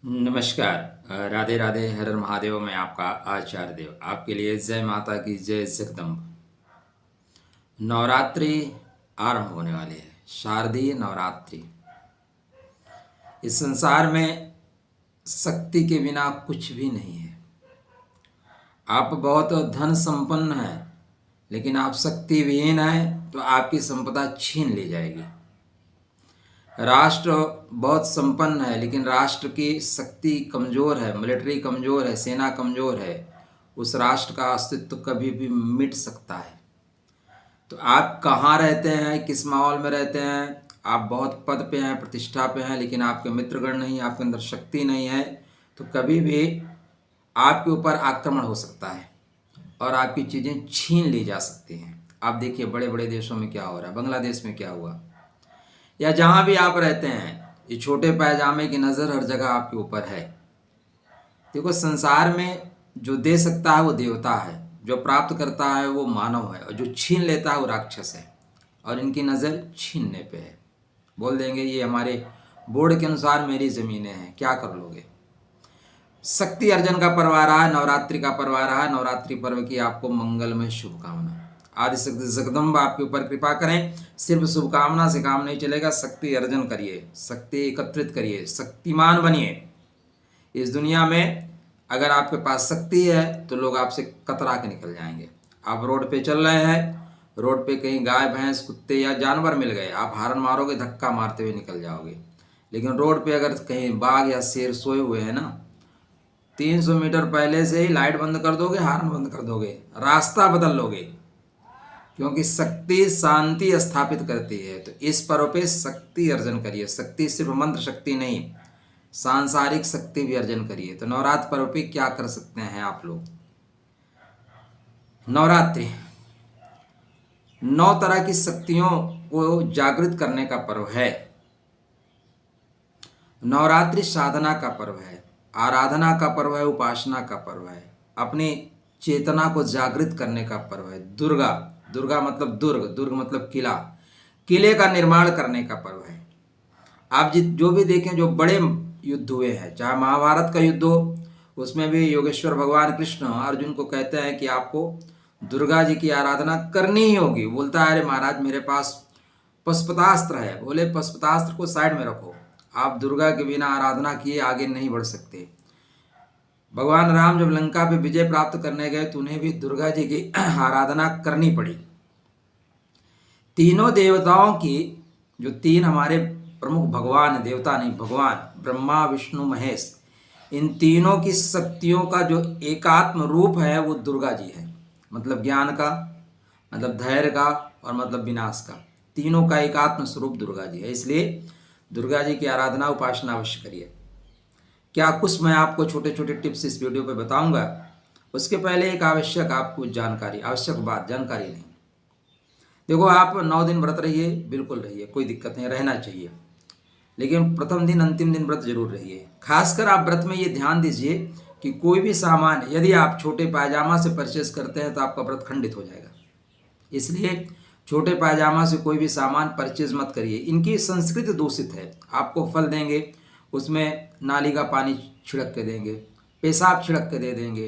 नमस्कार। राधे राधे, हर हर महादेव। मैं आपका आचार्य देव आपके लिए जय माता की जय जगदम्ब। नवरात्रि आरंभ होने वाली है, शारदीय नवरात्रि। इस संसार में शक्ति के बिना कुछ भी नहीं है। आप बहुत धन संपन्न हैं, लेकिन आप शक्ति विहीन हैं तो आपकी संपदा छीन ली जाएगी। राष्ट्र बहुत संपन्न है, लेकिन राष्ट्र की शक्ति कमज़ोर है, मिलिट्री कमज़ोर है, सेना कमज़ोर है, उस राष्ट्र का अस्तित्व कभी भी मिट सकता है। तो आप कहाँ रहते हैं, किस माहौल में रहते हैं? आप बहुत पद पे हैं, प्रतिष्ठा पे हैं, लेकिन आपके मित्रगण नहीं, आपके अंदर शक्ति नहीं है, तो कभी भी आपके ऊपर आक्रमण हो सकता है और आपकी चीज़ें छीन ली जा सकती हैं। आप देखिए बड़े बड़े देशों में क्या हो रहा है, बांग्लादेश में क्या हुआ, या जहाँ भी आप रहते हैं, ये छोटे पैजामे की नज़र हर जगह आपके ऊपर है। देखो, संसार में जो दे सकता है वो देवता है, जो प्राप्त करता है वो मानव है, और जो छीन लेता है वो राक्षस है। और इनकी नज़र छीनने पे है। बोल देंगे ये हमारे बोर्ड के अनुसार मेरी ज़मीनें हैं, क्या कर लोगे। शक्ति अर्जन का पर्व आ रहा है, नवरात्रि का पर्व आ रहा है। नवरात्रि पर्व की आपको मंगलमय शुभकामना। आदिशक्ति जगदम्बा आपके ऊपर कृपा करें। सिर्फ शुभकामना से काम नहीं चलेगा, शक्ति अर्जन करिए, शक्ति एकत्रित करिए, शक्तिमान बनिए। इस दुनिया में अगर आपके पास शक्ति है तो लोग आपसे कतरा के निकल जाएंगे। आप रोड पे चल रहे हैं, रोड पे कहीं गाय भैंस कुत्ते या जानवर मिल गए, आप हारन मारोगे, धक्का मारते हुए निकल जाओगे। लेकिन रोड पे अगर कहीं बाघ या शेर सोए हुए हैं ना, 300 मीटर पहले से ही लाइट बंद कर दोगे, हारन बंद कर दोगे, रास्ता बदल लोगे, क्योंकि शक्ति शांति स्थापित करती है। तो इस पर्व पे शक्ति अर्जन करिए। शक्ति सिर्फ मंत्र शक्ति नहीं, सांसारिक शक्ति भी अर्जन करिए। तो नवरात्र पर्व पे क्या कर सकते हैं आप लोग? नवरात्रि 9 तरह की शक्तियों को जागृत करने का पर्व है। नवरात्रि साधना का पर्व है, आराधना का पर्व है, उपासना का पर्व है, अपनी चेतना को जागृत करने का पर्व है। दुर्गा, दुर्गा मतलब दुर्ग, दुर्ग मतलब किला, किले का निर्माण करने का पर्व है। आप जो भी देखें, जो बड़े युद्ध हुए हैं, चाहे महाभारत का युद्ध हो, उसमें भी योगेश्वर भगवान कृष्ण अर्जुन को कहते हैं कि आपको दुर्गा जी की आराधना करनी ही होगी। बोलता है, अरे महाराज मेरे पास पशुपतास्त्र है। बोले पशुपतास्त्र को साइड में रखो, आप दुर्गा के बिना आराधना किए आगे नहीं बढ़ सकते। भगवान राम जब लंका पे विजय प्राप्त करने गए तो उन्हें भी दुर्गा जी की आराधना करनी पड़ी। तीनों देवताओं की, जो तीन हमारे प्रमुख भगवान, देवता नहीं भगवान, ब्रह्मा विष्णु महेश, इन तीनों की शक्तियों का जो एकात्म रूप है वो दुर्गा जी है। मतलब ज्ञान का, मतलब धैर्य का, और मतलब विनाश का, तीनों का एकात्म स्वरूप दुर्गा जी है। इसलिए दुर्गा जी की आराधना उपासना अवश्य करिए। क्या कुछ मैं आपको छोटे छोटे टिप्स इस वीडियो पे बताऊंगा। उसके पहले एक आवश्यक आपको जानकारी, आवश्यक बात, जानकारी नहीं। देखो, आप 9 दिन व्रत रहिए, बिल्कुल रहिए, कोई दिक्कत नहीं, रहना चाहिए। लेकिन प्रथम दिन अंतिम दिन व्रत जरूर रहिए। खासकर आप व्रत में ये ध्यान दीजिए कि कोई भी सामान यदि आप छोटे पायजामा से परचेस करते हैं तो आपका व्रत खंडित हो जाएगा। इसलिए छोटे पायजामा से कोई भी सामान परचेज मत करिए। इनकी संस्कृति दूषित है। आपको फल देंगे, उसमें नाली का पानी छिड़क के देंगे, पेशाब छिड़क के दे देंगे,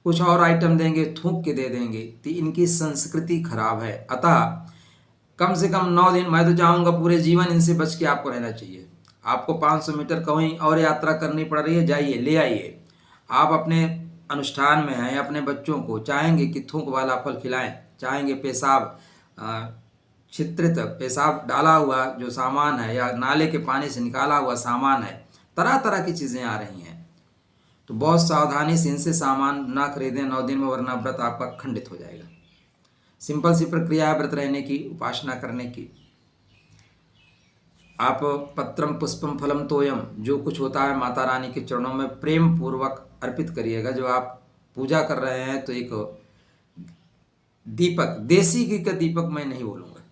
कुछ और आइटम देंगे, थूक के दे देंगे। तो इनकी संस्कृति खराब है। अतः कम से कम 9 दिन, मैं तो चाहूँगा पूरे जीवन इनसे बच के आपको रहना चाहिए। आपको 500 मीटर कहीं और यात्रा करनी पड़ रही है, जाइए, ले आइए। आप अपने अनुष्ठान में हैं, अपने बच्चों को चाहेंगे कि थूक वाला फल खिलाएं, चाहेंगे पेशाब छिद्रित पेशाब डाला हुआ जो सामान है, या नाले के पानी से निकाला हुआ सामान है, तरह तरह की चीज़ें आ रही हैं। तो बहुत सावधानी से इनसे सामान ना खरीदें 9 दिन में, वरना व्रत आपका खंडित हो जाएगा। सिंपल सी प्रक्रिया है व्रत रहने की, उपासना करने की। आप पत्रम पुष्पम फलम तोयम, जो कुछ होता है माता रानी के चरणों में प्रेम पूर्वक अर्पित करिएगा। जब आप पूजा कर रहे हैं तो एक दीपक, देसी घी का दीपक मैं नहीं बोलूँगा।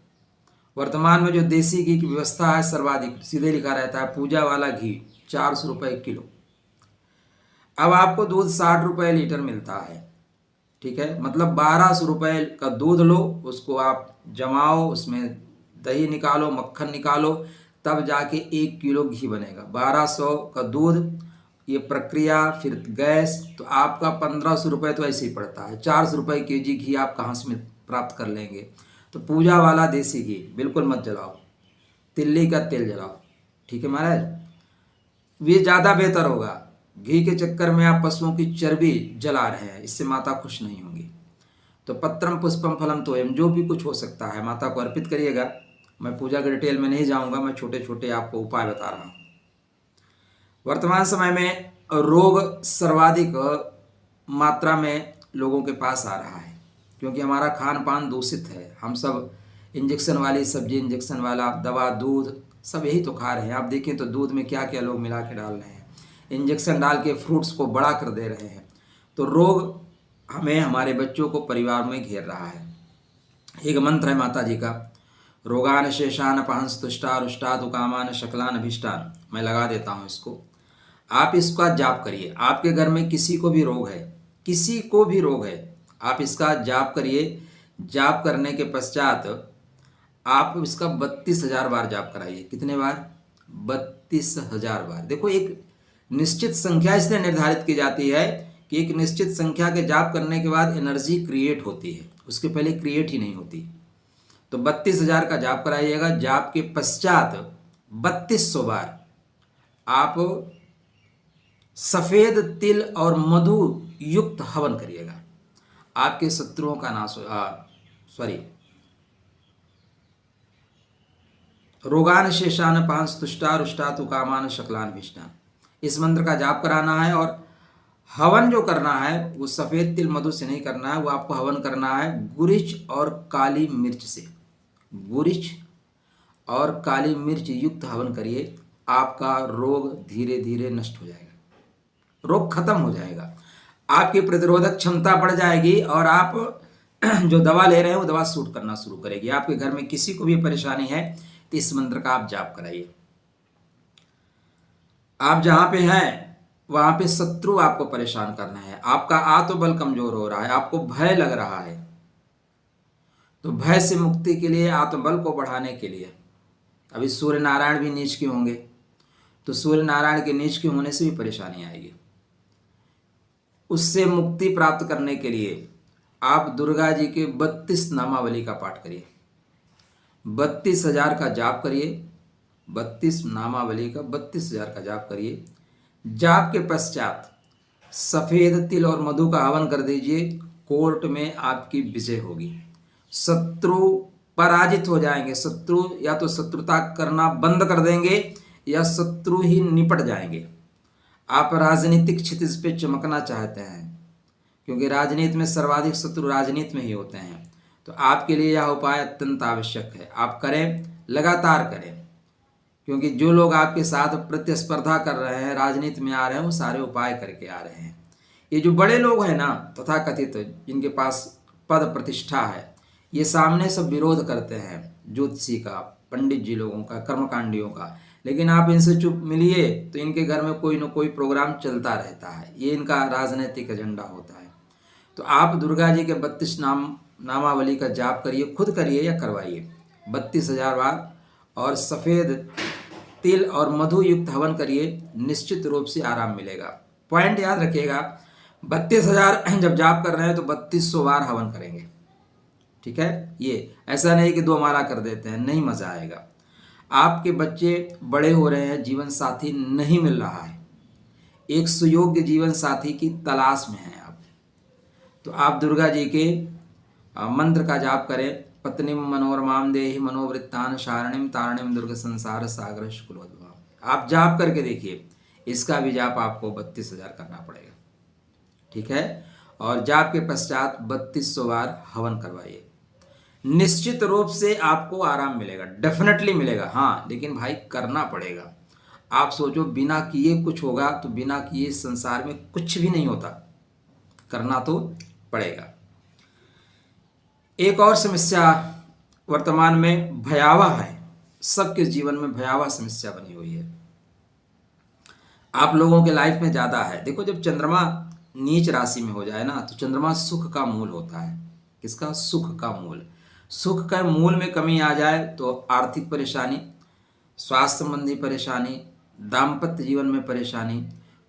वर्तमान में जो देसी घी की व्यवस्था है, सर्वाधिक सीधे लिखा रहता है पूजा वाला घी 400 रुपये किलो। अब आपको दूध 60 रुपये लीटर मिलता है, ठीक है, मतलब 1200 रुपये का दूध लो, उसको आप जमाओ, उसमें दही निकालो, मक्खन निकालो, तब जाके 1 किलो घी बनेगा। 1200 का दूध ये प्रक्रिया, फिर गैस, तो आपका 1500 रुपये तो ऐसे ही पड़ता है। 400 रुपये केजी घी आप कहाँ से प्राप्त कर लेंगे। तो पूजा वाला देसी घी बिल्कुल मत जलाओ, तिल्ली का तेल जलाओ, ठीक है महाराज। ये ज़्यादा बेहतर होगा। घी के चक्कर में आप पशुओं की चर्बी जला रहे हैं, इससे माता खुश नहीं होगी। तो पत्रम पुष्पम फलम तोयम, जो भी कुछ हो सकता है माता को अर्पित करिएगा। मैं पूजा के डिटेल में नहीं जाऊंगा, मैं छोटे छोटे आपको उपाय बता रहा हूँ। वर्तमान समय में रोग सर्वाधिक मात्रा में लोगों के पास आ रहा है, क्योंकि हमारा खान पान दूषित है। हम सब इंजेक्शन वाली सब्जी, इंजेक्शन वाला दवा, दूध सब यही तो खा रहे हैं। आप देखें तो दूध में क्या क्या लोग मिला के डाल रहे हैं, इंजेक्शन डाल के फ्रूट्स को बड़ा कर दे रहे हैं। तो रोग हमें, हमारे बच्चों को, परिवार में घेर रहा है। एक मंत्र है माता जी का, रोगान शेषान पहंस तुष्टा रुष्टा दुकामान शकलान अभिष्टान। मैं लगा देता हूँ इसको, आप इसका जाप करिए। आपके घर में किसी को भी रोग है, किसी को भी रोग है, आप इसका जाप करिए। जाप करने के पश्चात आप इसका 32,000 बार जाप कराइए। कितने बार? 32,000 बार। देखो, एक निश्चित संख्या इसलिए निर्धारित की जाती है कि एक निश्चित संख्या के जाप करने के बाद एनर्जी क्रिएट होती है, उसके पहले क्रिएट ही नहीं होती। तो 32,000 का जाप कराइएगा। जाप के पश्चात 3200 बार आप सफ़ेद तिल और मधु युक्त हवन करिएगा। आपके शत्रुओं का नाश हो, रोगान शेषान पांस तुष्टा रुष्टा तुकामान शकलान विष्णान, इस मंत्र का जाप कराना है। और हवन जो करना है वो सफ़ेद तिल मधु से नहीं करना है, वो आपको हवन करना है गुरिच और काली मिर्च से। गुरिच और काली मिर्च युक्त हवन करिए, आपका रोग धीरे धीरे नष्ट हो जाएगा, रोग खत्म हो जाएगा, आपकी प्रतिरोधक क्षमता बढ़ जाएगी और आप जो दवा ले रहे हैं वो दवा सूट करना शुरू करेगी। आपके घर में किसी को भी परेशानी है तो इस मंत्र का आप जाप कराइए। आप जहां पे हैं वहां पे शत्रु आपको परेशान करना है, आपका आत्मबल कमजोर हो रहा है, आपको भय लग रहा है, तो भय से मुक्ति के लिए, आत्मबल को बढ़ाने के लिए, अभी सूर्य नारायण भी नीच के होंगे, तो सूर्य नारायण के नीच के होने से भी परेशानी आएगी। उससे मुक्ति प्राप्त करने के लिए आप दुर्गा जी के 32 नामावली का पाठ करिए, 32,000 का जाप करिए, 32 नामावली का 32,000 का जाप करिए। जाप के पश्चात सफ़ेद तिल और मधु का हवन कर दीजिए। कोर्ट में आपकी विजय होगी, शत्रु पराजित हो जाएंगे। शत्रु या तो शत्रुता करना बंद कर देंगे या शत्रु ही निपट जाएंगे। आप राजनीतिक क्षितिज पे चमकना चाहते हैं, क्योंकि राजनीति में सर्वाधिक शत्रु राजनीति में ही होते हैं, तो आपके लिए यह उपाय अत्यंत आवश्यक है। आप करें, लगातार करें, क्योंकि जो लोग आपके साथ प्रतिस्पर्धा कर रहे हैं, राजनीति में आ रहे हैं, वो सारे उपाय करके आ रहे हैं। ये जो बड़े लोग हैं ना, तथाकथित जिनके पास पद प्रतिष्ठा है, ये सामने सब विरोध करते हैं ज्योतिषी का, पंडित जी लोगों का, कर्मकांडियों का, लेकिन आप इनसे चुप मिलिए तो इनके घर में कोई न कोई प्रोग्राम चलता रहता है। ये इनका राजनीतिक एजेंडा होता है। तो आप दुर्गा जी के 32 नामावली का जाप करिए, खुद करिए या करवाइए 32,000 बार, और सफ़ेद तिल और मधु युक्त हवन करिए, निश्चित रूप से आराम मिलेगा। पॉइंट याद रखिएगा, 32,000 जब जाप कर रहे हैं तो 3200 बार हवन करेंगे, ठीक है। ये ऐसा नहीं कि 2 माला कर देते हैं, नहीं, मज़ा आएगा। आपके बच्चे बड़े हो रहे हैं, जीवन साथी नहीं मिल रहा है, एक सुयोग्य जीवन साथी की तलाश में हैं आप, तो आप दुर्गा जी के मंत्र का जाप करें। पत्नीम मनोरमाम देहि मनोवृत्तान शारणिम तारणिम दुर्ग संसार सागर शुक्लोद्भव। आप जाप करके देखिए, इसका भी जाप आपको 32,000 करना पड़ेगा, ठीक है। और जाप के पश्चात 3200 बार हवन करवाइए, निश्चित रूप से आपको आराम मिलेगा, डेफिनेटली मिलेगा। हाँ, लेकिन भाई करना पड़ेगा। आप सोचो बिना किए कुछ होगा, तो बिना किए संसार में कुछ भी नहीं होता, करना तो पड़ेगा। एक और समस्या वर्तमान में भयावह है, सबके जीवन में भयावह समस्या बनी हुई है, आप लोगों के लाइफ में ज़्यादा है। देखो, जब चंद्रमा नीच राशि में हो जाए ना, तो चंद्रमा सुख का मूल होता है। किसका? सुख का मूल। सुख का मूल में कमी आ जाए तो आर्थिक परेशानी, स्वास्थ्य संबंधी परेशानी, दाम्पत्य जीवन में परेशानी,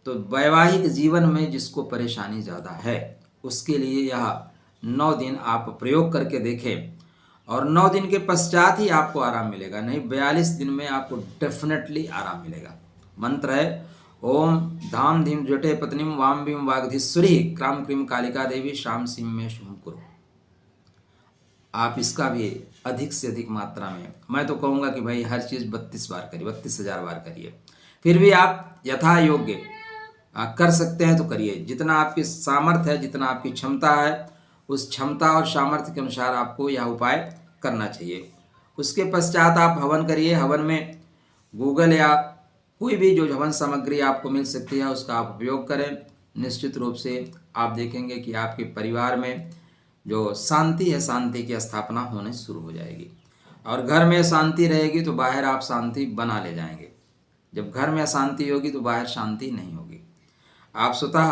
तो वैवाहिक जीवन में जिसको परेशानी ज़्यादा है उसके लिए यह 9 दिन आप प्रयोग करके देखें और 9 दिन के पश्चात ही आपको आराम मिलेगा, नहीं 42 दिन में आपको डेफिनेटली आराम मिलेगा। मंत्र है ओम धाम धीम जटे पत्नीम वाम भीम वागधीश्वरी क्राम क्रीम कालिका देवी श्याम सिंह में शुभ करो। आप इसका भी अधिक से अधिक मात्रा में, मैं तो कहूँगा कि भाई हर चीज़ 32 बार करिए, 32,000 बार करिए। फिर भी आप यथा योग्य कर सकते हैं तो करिए, जितना आपकी सामर्थ्य है, जितना आपकी क्षमता है, उस क्षमता और सामर्थ्य के अनुसार आपको यह उपाय करना चाहिए। उसके पश्चात आप हवन करिए। हवन में गूगल या कोई भी जो हवन सामग्री आपको मिल सकती है उसका आप उपयोग करें। निश्चित रूप से आप देखेंगे कि आपके परिवार में जो शांति है, शांति की स्थापना होने शुरू हो जाएगी। और घर में शांति रहेगी तो बाहर आप शांति बना ले जाएंगे। जब घर में अशांति होगी तो बाहर शांति नहीं होगी। आप स्वतः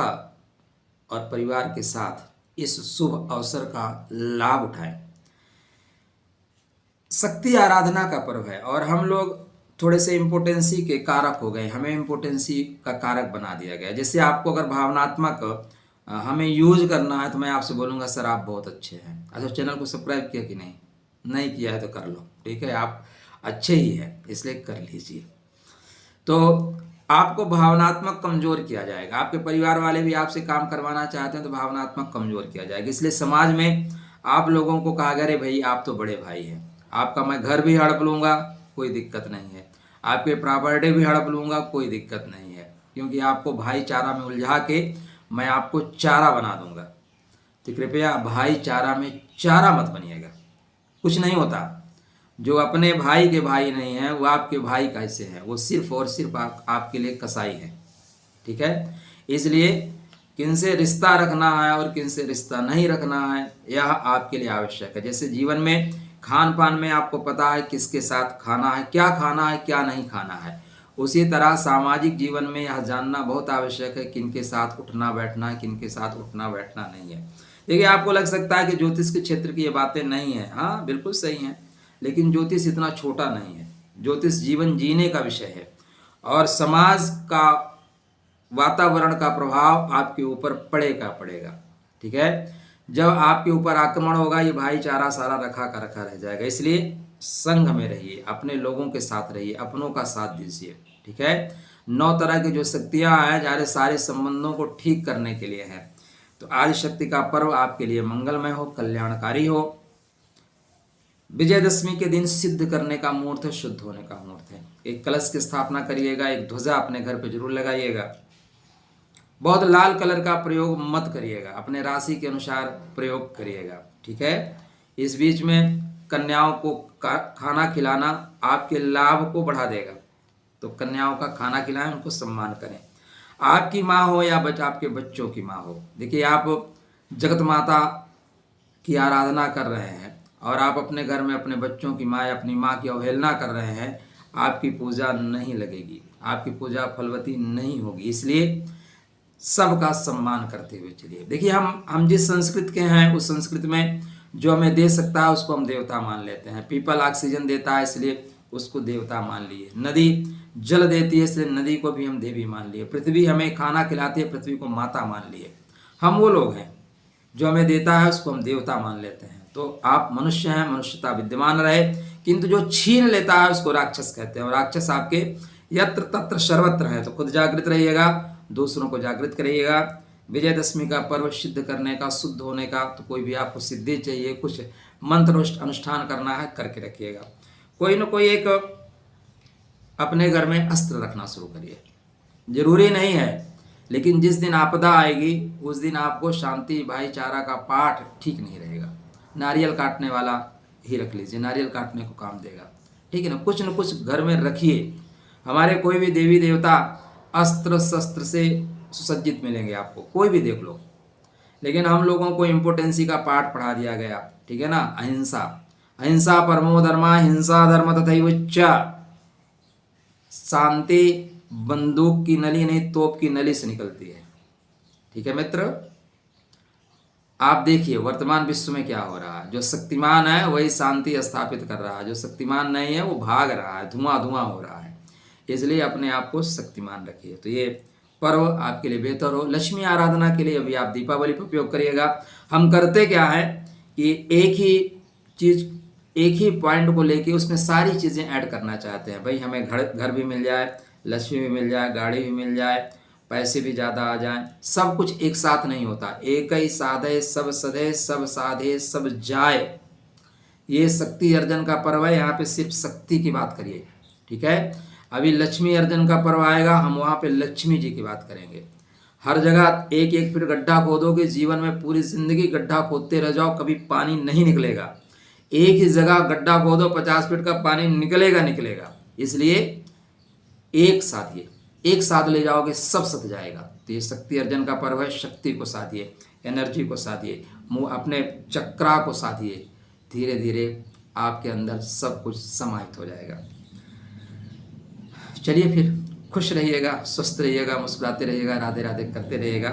और परिवार के साथ इस शुभ अवसर का लाभ उठाएं। शक्ति आराधना का पर्व है और हम लोग थोड़े से इम्पोर्टेंसी के कारक हो गए, हमें इम्पोर्टेंसी का कारक बना दिया गया। जैसे आपको अगर भावनात्मक हमें यूज करना है तो मैं आपसे बोलूँगा सर आप बहुत अच्छे हैं। अच्छा, चैनल को सब्सक्राइब किया कि नहीं? नहीं किया है तो कर लो, ठीक है, आप अच्छे ही हैं इसलिए कर लीजिए। तो आपको भावनात्मक कमजोर किया जाएगा। आपके परिवार वाले भी आपसे काम करवाना चाहते हैं तो भावनात्मक कमजोर किया जाएगा। इसलिए समाज में आप लोगों को कहा गया अरे भाई आप तो बड़े भाई हैं, आपका मैं घर भी हड़प लूँगा कोई दिक्कत नहीं है, आपके प्रॉपर्टी भी हड़प लूँगा कोई दिक्कत नहीं है, क्योंकि आपको भाईचारा में उलझा के मैं आपको चारा बना दूंगा। तो कृपया भाईचारा में चारा मत बनिएगा, कुछ नहीं होता। जो अपने भाई के भाई नहीं है वो आपके भाई कैसे हैं? वो सिर्फ और सिर्फ आपके लिए कसाई है, ठीक है। इसलिए किनसे रिश्ता रखना है और किनसे रिश्ता नहीं रखना है यह आपके लिए आवश्यक है। जैसे जीवन में खान पान में आपको पता है किसके साथ खाना है, क्या खाना है, क्या नहीं खाना है, उसी तरह सामाजिक जीवन में यह जानना बहुत आवश्यक है किनके साथ उठना बैठना है, किनके साथ उठना बैठना नहीं है। देखिए आपको लग सकता है कि ज्योतिष के क्षेत्र की ये बातें नहीं है, हाँ बिल्कुल सही हैं, लेकिन ज्योतिष इतना छोटा नहीं है। ज्योतिष जीवन जीने का विषय है और समाज का वातावरण का प्रभाव आपके ऊपर पड़ेगा, ठीक है। जब आपके ऊपर आक्रमण होगा ये भाईचारा सारा रखा का रखा रह जाएगा। इसलिए संघ में रहिए, अपने लोगों के साथ रहिए, अपनों का साथ दीजिए, ठीक है। 9 तरह की जो शक्तियां हैं सारे संबंधों को ठीक करने के लिए हैं। तो आदि शक्ति का पर्व आपके लिए मंगलमय हो, कल्याणकारी हो। विजयदशमी के दिन सिद्ध करने का मुहूर्त है, शुद्ध होने का मुहूर्त है। एक कलश की स्थापना करिएगा, एक ध्वजा अपने घर पे जरूर लगाइएगा। बहुत लाल कलर का प्रयोग मत करिएगा, अपने राशि के अनुसार प्रयोग करिएगा, ठीक है। इस बीच में कन्याओं को खाना खिलाना आपके लाभ को बढ़ा देगा, तो कन्याओं का खाना खिलाएं, उनको सम्मान करें। आपकी माँ हो या आपके बच्चों की माँ हो, देखिए आप जगत माता की आराधना कर रहे हैं और आप अपने घर में अपने बच्चों की माँ या अपनी माँ की अवहेलना कर रहे हैं, आपकी पूजा नहीं लगेगी, आपकी पूजा फलवती नहीं होगी। इसलिए सबका सम्मान करते हुए चलिए। देखिए हम जिस संस्कृत के हैं उस संस्कृत में जो हमें दे सकता है उसको हम देवता मान लेते हैं। पीपल ऑक्सीजन देता है इसलिए उसको देवता मान लिए। नदी जल देती है इसलिए नदी को भी हम देवी मान लिए। पृथ्वी हमें खाना खिलाती है, पृथ्वी को माता मान लिए। हम वो लोग हैं जो हमें देता है उसको हम देवता मान लेते हैं। तो आप मनुष्य हैं, मनुष्यता विद्यमान रहे, किंतु जो छीन लेता है उसको राक्षस कहते हैं। और राक्षस आपके यत्र तत्र सर्वत्र है। तो खुद जागृत रहिएगा, दूसरों को जागृत करिएगा। विजयदशमी का पर्व सिद्ध करने का, शुद्ध होने का, तो कोई भी आपको सिद्धि चाहिए, कुछ मंत्र अनुष्ठान करना है, करके रखिएगा। कोई न कोई एक अपने घर में अस्त्र रखना शुरू करिए। जरूरी नहीं है, लेकिन जिस दिन आपदा आएगी उस दिन आपको शांति भाईचारा का पाठ ठीक नहीं रहेगा। नारियल काटने वाला ही रख लीजिए, नारियल काटने को काम देगा, ठीक है ना। कुछ न कुछ घर में रखिए। हमारे कोई भी देवी देवता अस्त्र शस्त्र से सुसज्जित मिलेंगे आपको, कोई भी देख लो, लेकिन हम लोगों को इम्पोर्टेंसी का पाठ पढ़ा दिया गया, ठीक है ना। अहिंसा, अहिंसा परमो धर्मा, हिंसा धर्म तथैव च। शांति बंदूक की नली नहीं तोप की नली से निकलती है, ठीक है मित्र। आप देखिए वर्तमान विश्व में क्या हो रहा है। जो शक्तिमान है वही शांति स्थापित कर रहा है, जो शक्तिमान नहीं है वो भाग रहा है, धुआं धुआं हो रहा है। इसलिए अपने आप को शक्तिमान रखिए। तो ये पर्व आपके लिए बेहतर हो। लक्ष्मी आराधना के लिए अभी आप दीपावली पर उपयोग करिएगा। हम करते क्या है कि एक ही चीज़, एक ही पॉइंट को लेके उसमें सारी चीज़ें ऐड करना चाहते हैं। भाई हमें घर भी मिल जाए, लक्ष्मी भी मिल जाए, गाड़ी भी मिल जाए, पैसे भी ज़्यादा आ जाए। सब कुछ एक साथ नहीं होता। एक ही साधे सब सधे, सब साधे सब जाए। ये शक्ति अर्जन का पर्व है, यहाँ पे सिर्फ शक्ति की बात करिए, ठीक है। अभी लक्ष्मी अर्जन का पर्व आएगा, हम वहाँ पे लक्ष्मी जी की बात करेंगे। हर जगह एक एक फीट गड्ढा खोदोगे, जीवन में पूरी जिंदगी गड्ढा खोदते रह जाओ, कभी पानी नहीं निकलेगा। एक ही जगह गड्ढा खोदो, 50 फीट का पानी निकलेगा। इसलिए एक साधिए, एक साथ ले जाओगे सब सत जाएगा। तो ये शक्ति अर्जन का पर्व है। शक्ति को साधिए, एनर्जी को साधिए, अपने चक्रा को साधिए। धीरे धीरे आपके अंदर सब कुछ समाहित हो जाएगा। चलिए फिर, खुश रहिएगा, स्वस्थ रहिएगा, मुस्कुराते रहिएगा, राधे राधे करते रहिएगा।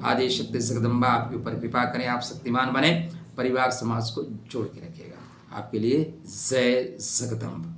आदि शक्ति जगदम्बा आपके ऊपर कृपा करें, आप शक्तिमान बने, परिवार समाज को जोड़ के रखिएगा। आपके लिए जय जगदम्बा।